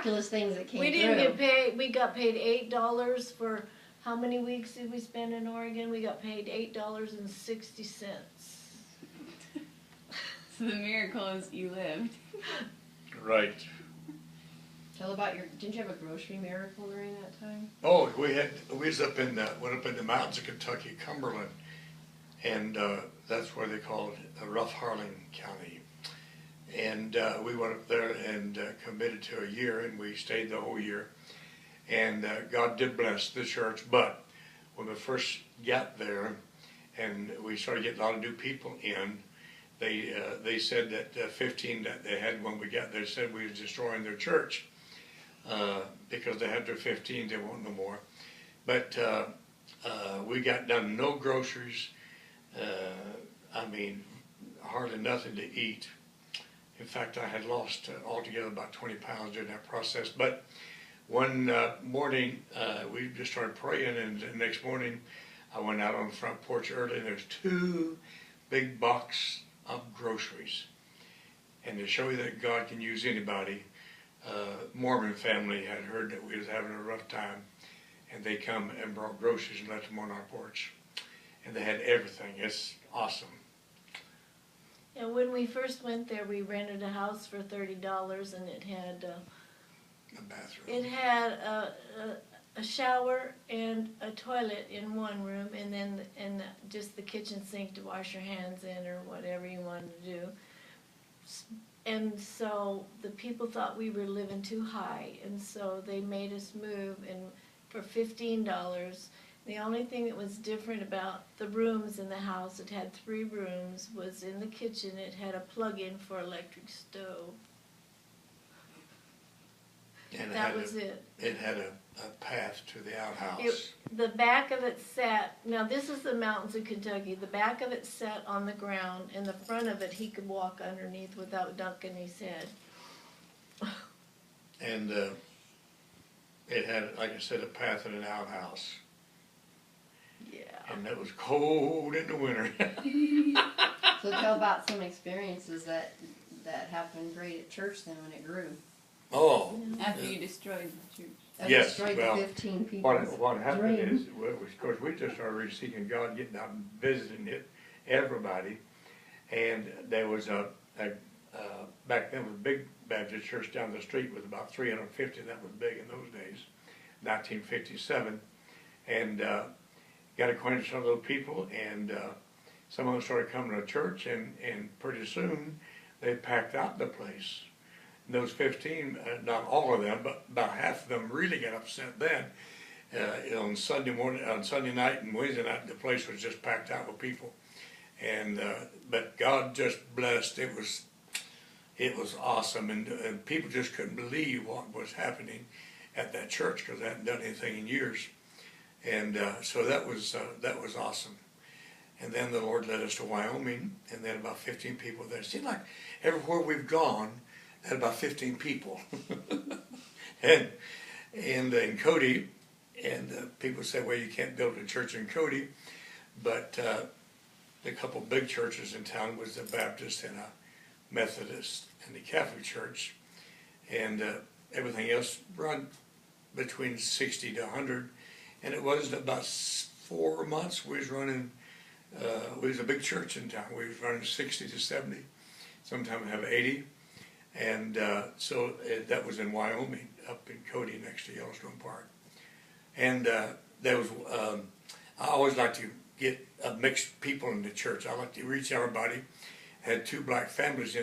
miraculous things that came We through. didn't get paid. We got paid $8 for how many weeks did we spend in Oregon? We got paid $8.60. So the miracle is you lived. Right. Tell about didn't you have a grocery miracle during that time? Oh, we was up in went up in the mountains of Kentucky, Cumberland, and that's where they call it Rough Harlan County. And we went up there and committed to a year, and we stayed the whole year. And God did bless the church, but when we first got there, and we started getting a lot of new people in, they said that 15 that they had when we got there said we was destroying their church because they had their 15, they want no more. But we got done no groceries. I mean, hardly nothing to eat. In fact, I had lost altogether about 20 pounds during that process. But one morning, we just started praying, and the next morning, I went out on the front porch early, and there's 2 big boxes of groceries. And to show you that God can use anybody, Mormon family had heard that we was having a rough time, and they come and brought groceries and left them on our porch. And they had everything. It's awesome. And when we first went there, we rented a house for $30, and it had A bathroom. it had a shower and a toilet in one room, and then just the kitchen sink to wash your hands in or whatever you wanted to do. And so the people thought we were living too high, and so they made us move, and for $15. The only thing that was different about the rooms in the house, it had 3 rooms, was in the kitchen it had a plug-in for electric stove. And That was it. It had a path to the outhouse. The back of it sat, now this is the mountains of Kentucky, the back of it sat on the ground, and the front of it he could walk underneath without dunking his head. And it had, like I said, a path and an outhouse. Yeah. And it was cold in the winter. So tell about some experiences that happened great at church then when it grew. Oh. After you destroyed the church. That Yes, destroyed well, the 15 people. What happened is, of course, we just started really seeking God, getting out and visiting everybody. And there was back then was a big Baptist church down the street with about 350. That was big in those days, 1957. And got acquainted with some of those people, and some of them started coming to church, and pretty soon they packed out the place. And those 15, not all of them, but about half of them really got upset then. On Sunday morning, on Sunday night and Wednesday night, the place was just packed out with people. And but God just blessed. It was awesome, and people just couldn't believe what was happening at that church because they hadn't done anything in years. And so that was awesome. And then the Lord led us to Wyoming, and then about 15 people there. It seemed like everywhere we've gone, had about 15 people. and in Cody, and people say, well, you can't build a church in Cody, but the couple big churches in town was the Baptist and a Methodist and the Catholic church, and everything else run between 60 to 100. And it wasn't about 4 months we was running, we was a big church in town. We was running 60 to 70, sometimes have 80. And so that was in Wyoming, up in Cody next to Yellowstone Park. And there was, I always like to get mixed people in the church. I like to reach everybody. Had 2 black families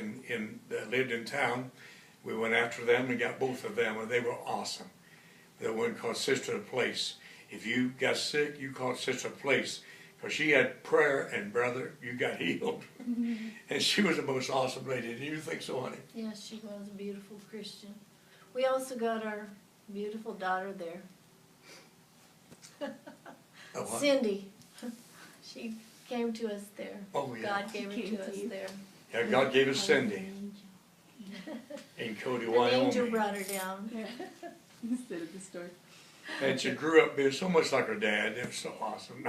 that lived in town. We went after them and got both of them, and they were awesome. The one called Sister of the Place. If you got sick, you called Sister of the Place, because she had prayer, and brother, you got healed. And she was the most awesome lady. Didn't you think so, honey? Yes, she was a beautiful Christian. We also got our beautiful daughter there. Oh, what? Cindy. She came to us there. Oh, yeah. God gave her to us there. Yeah, God gave us Cindy in Cody, An Wyoming. angel brought her down. Yeah. Instead of the story. And she grew up being so much like her dad. It was so awesome.